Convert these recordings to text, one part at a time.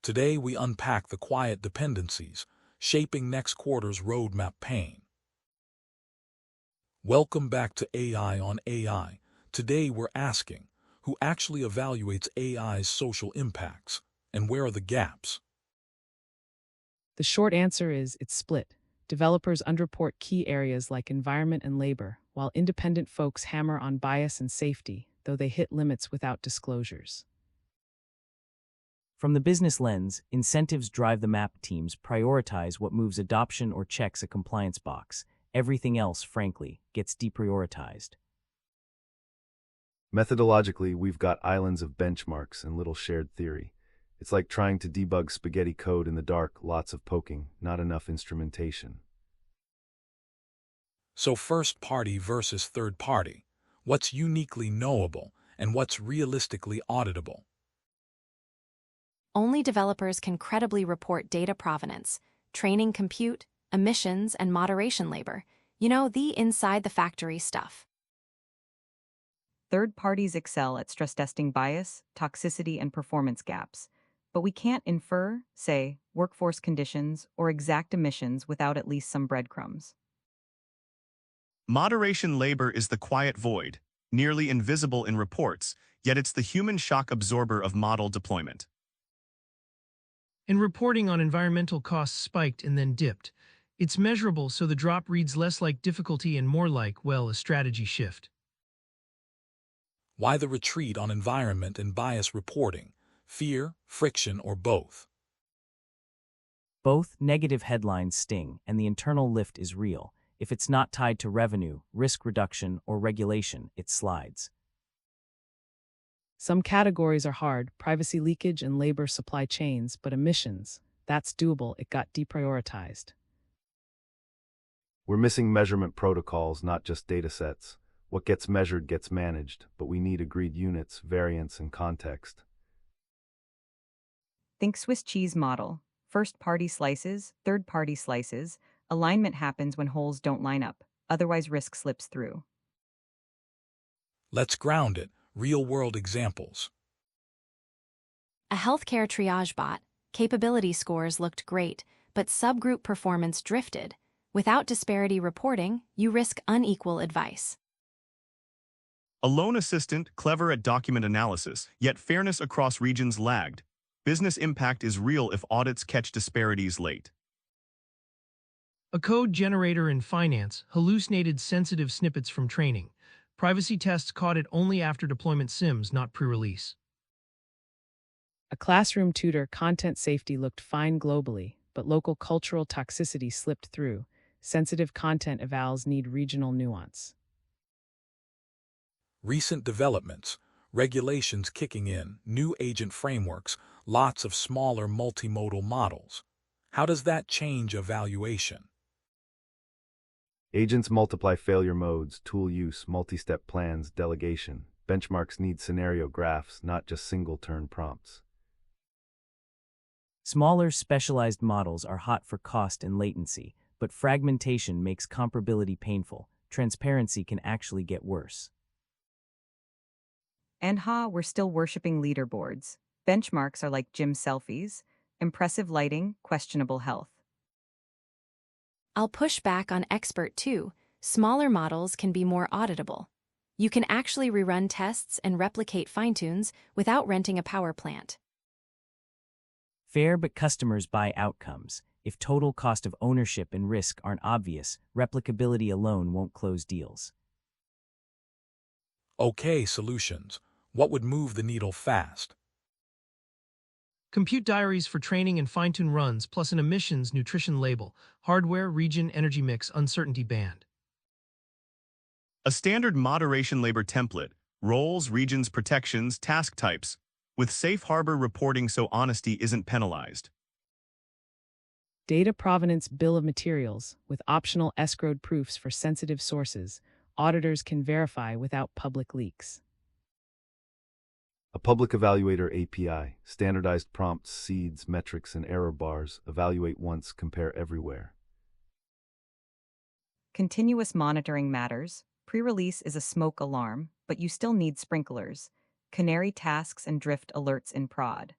Today we unpack the quiet dependencies shaping next quarter's roadmap pane. Welcome back to AI on AI. Today we're asking, who actually evaluates AI's social impacts, and where are the gaps? The short answer is it's split. Developers underreport key areas like environment and labor, while independent folks hammer on bias and safety, though they hit limits without disclosures. From the business lens, incentives drive the map teams prioritize what moves adoption or checks a compliance box. Everything else, frankly, gets deprioritized. Methodologically, we've got islands of benchmarks and little shared theory. It's like trying to debug spaghetti code in the dark, lots of poking, not enough instrumentation. So first party versus third party. What's uniquely knowable and what's realistically auditable? Only developers can credibly report data provenance, training compute, emissions, and moderation labor. The inside the factory stuff. Third parties excel at stress testing bias, toxicity, and performance gaps. But we can't infer, say, workforce conditions or exact emissions without at least some breadcrumbs. Moderation labor is the quiet void, nearly invisible in reports, yet it's the human shock absorber of model deployment. And reporting on environmental costs spiked and then dipped. It's measurable, so the drop reads less like difficulty and more like, well, a strategy shift. Why the retreat on environment and bias reporting? Fear, friction, or both? Both. Negative headlines sting, and the internal lift is real. If it's not tied to revenue, risk reduction, or regulation, it slides. Some categories are hard, privacy leakage and labor supply chains, but emissions, that's doable, it got deprioritized. We're missing measurement protocols, not just datasets. What gets measured gets managed, but we need agreed units, variance, and context. Think Swiss cheese model. First-party slices, third-party slices. Alignment happens when holes don't line up, otherwise risk slips through. Let's ground it. Real-world examples. A healthcare triage bot, capability scores looked great, but subgroup performance drifted. Without disparity reporting, you risk unequal advice. A loan assistant, clever at document analysis, yet fairness across regions lagged. Business impact is real if audits catch disparities late. A code generator in finance hallucinated sensitive snippets from training. Privacy tests caught it only after deployment sims, not pre-release. A classroom tutor content safety looked fine globally, but local cultural toxicity slipped through. Sensitive content evals need regional nuance. Recent developments, regulations kicking in, new agent frameworks, lots of smaller multimodal models. How does that change evaluation? Agents multiply failure modes, tool use, multi-step plans, delegation. Benchmarks need scenario graphs, not just single-turn prompts. Smaller, specialized models are hot for cost and latency, but fragmentation makes comparability painful. Transparency can actually get worse. And we're still worshipping leaderboards. Benchmarks are like gym selfies. Impressive lighting, questionable health. I'll push back on expert too. Smaller models can be more auditable. You can actually rerun tests and replicate fine-tunes without renting a power plant. Fair, but customers buy outcomes. If total cost of ownership and risk aren't obvious, replicability alone won't close deals. Okay, solutions. What would move the needle fast? Compute diaries for training and fine-tune runs, plus an emissions nutrition label, hardware, region, energy mix, uncertainty band. A standard moderation labor template, roles, regions, protections, task types, with safe harbor reporting so honesty isn't penalized. Data provenance bill of materials, with optional escrowed proofs for sensitive sources, auditors can verify without public leaks. A public evaluator API, standardized prompts, seeds, metrics, and error bars. Evaluate once, compare everywhere. Continuous monitoring matters. Pre-release is a smoke alarm, but you still need sprinklers. Canary tasks and drift alerts in prod.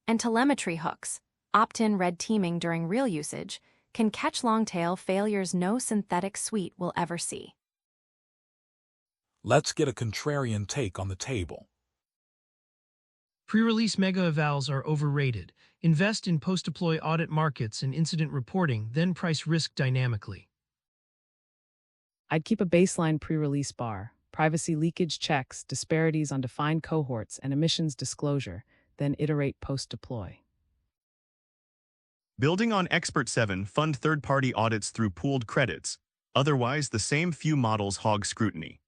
And telemetry hooks, opt-in red teaming during real usage, can catch long-tail failures no synthetic suite will ever see. Let's get a contrarian take on the table. Pre-release mega evals are overrated. Invest in post-deploy audit markets and incident reporting, then price risk dynamically. I'd keep a baseline pre-release bar, privacy leakage checks, disparities on defined cohorts, and emissions disclosure, then iterate post-deploy. Building on Expert 7, fund third-party audits through pooled credits. Otherwise, the same few models hog scrutiny.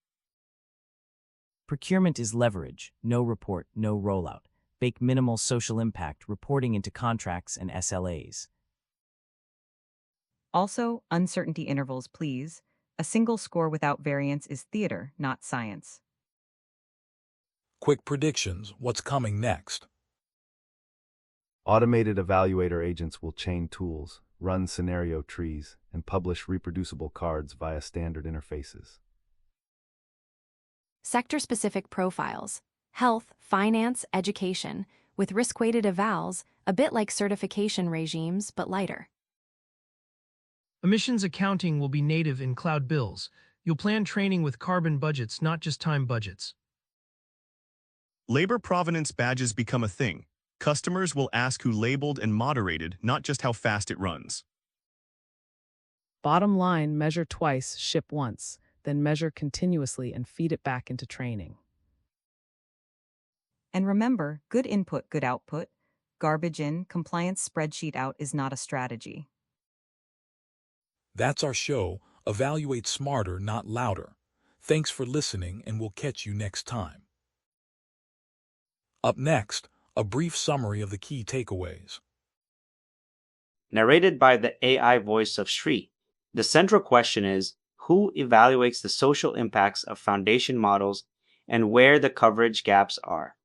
Procurement is leverage, no report, no rollout. Bake minimal social impact reporting into contracts and SLAs. Also, uncertainty intervals, please. A single score without variance is theater, not science. Quick predictions, what's coming next? Automated evaluator agents will chain tools, run scenario trees, and publish reproducible cards via standard interfaces. Sector-specific profiles, health, finance, education, with risk-weighted evals, a bit like certification regimes but lighter. Emissions accounting will be native in cloud bills. You'll plan training with carbon budgets, not just time budgets. Labor provenance badges become a thing. Customers will ask who labeled and moderated, not just how fast it runs. Bottom line, measure twice, ship once, then measure continuously and feed it back into training. And remember, good input, good output. Garbage in, compliance spreadsheet out is not a strategy. That's our show. Evaluate smarter, not louder. Thanks for listening, and we'll catch you next time. Up next, a brief summary of the key takeaways. Narrated by the AI voice of Sri, the central question is, who evaluates the social impacts of foundation models and where the coverage gaps are?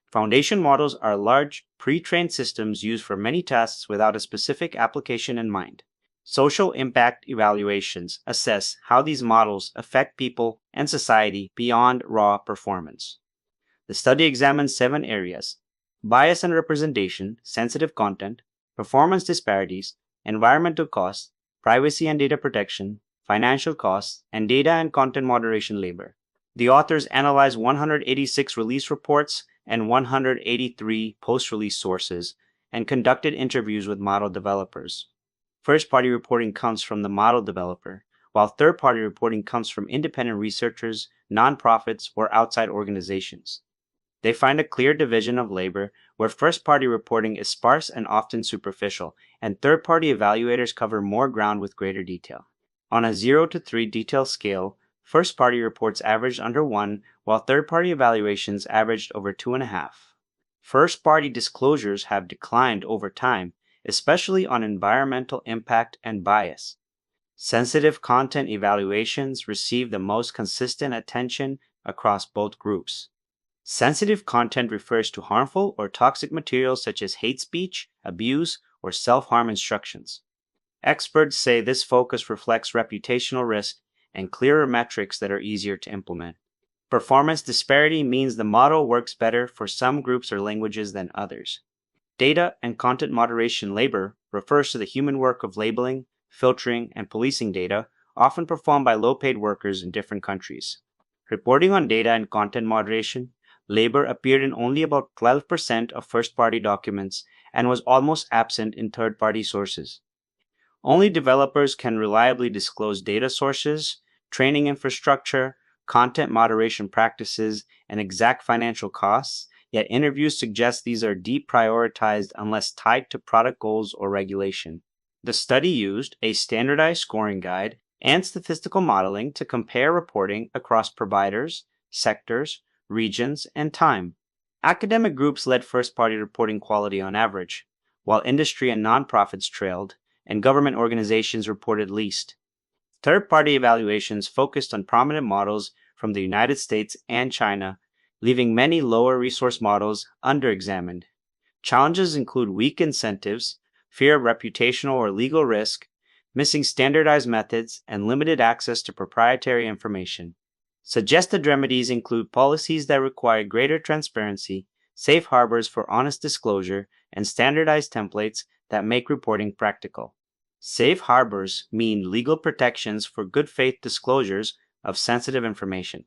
Foundation models are large, pre-trained systems used for many tasks without a specific application in mind. Social impact evaluations assess how these models affect people and society beyond raw performance. The study examines 7 areas: bias and representation, sensitive content, performance disparities, environmental costs, privacy and data protection, financial costs, and data and content moderation labor. The authors analyzed 186 release reports and 183 post-release sources and conducted interviews with model developers. First-party reporting comes from the model developer, while third-party reporting comes from independent researchers, nonprofits, or outside organizations. They find a clear division of labor where first-party reporting is sparse and often superficial, and third-party evaluators cover more ground with greater detail. On a 0 to 3 detail scale, first-party reports averaged under 1, while third-party evaluations averaged over 2.5. First-party disclosures have declined over time, especially on environmental impact and bias. Sensitive content evaluations receive the most consistent attention across both groups. Sensitive content refers to harmful or toxic materials such as hate speech, abuse, or self-harm instructions. Experts say this focus reflects reputational risk and clearer metrics that are easier to implement. Performance disparity means the model works better for some groups or languages than others. Data and content moderation labor refers to the human work of labeling, filtering, and policing data, often performed by low-paid workers in different countries. Reporting on data and content moderation labor appeared in only about 12% of first-party documents and was almost absent in third-party sources. Only developers can reliably disclose data sources, training infrastructure, content moderation practices, and exact financial costs, yet interviews suggest these are deprioritized unless tied to product goals or regulation. The study used a standardized scoring guide and statistical modeling to compare reporting across providers, sectors, regions, and time. Academic groups led first-party reporting quality on average, while industry and nonprofits trailed, and government organizations reported least. Third-party evaluations focused on prominent models from the United States and China, leaving many lower-resource models under-examined. Challenges include weak incentives, fear of reputational or legal risk, missing standardized methods, and limited access to proprietary information. Suggested remedies include policies that require greater transparency, safe harbors for honest disclosure, and standardized templates that make reporting practical. Safe harbors mean legal protections for good faith disclosures of sensitive information.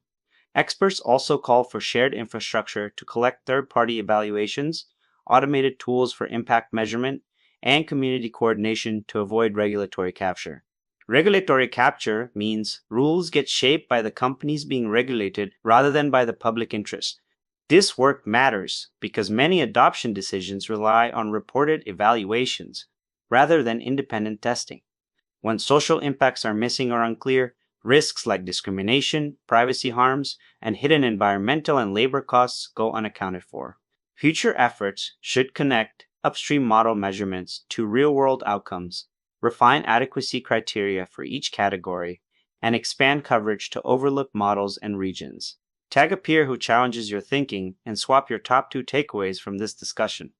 Experts also call for shared infrastructure to collect third-party evaluations, automated tools for impact measurement, and community coordination to avoid regulatory capture. Regulatory capture means rules get shaped by the companies being regulated rather than by the public interest. This work matters because many adoption decisions rely on reported evaluations rather than independent testing. When social impacts are missing or unclear, risks like discrimination, privacy harms, and hidden environmental and labor costs go unaccounted for. Future efforts should connect upstream model measurements to real-world outcomes, refine adequacy criteria for each category, and expand coverage to overlooked models and regions. Tag a peer who challenges your thinking and swap your top 2 takeaways from this discussion.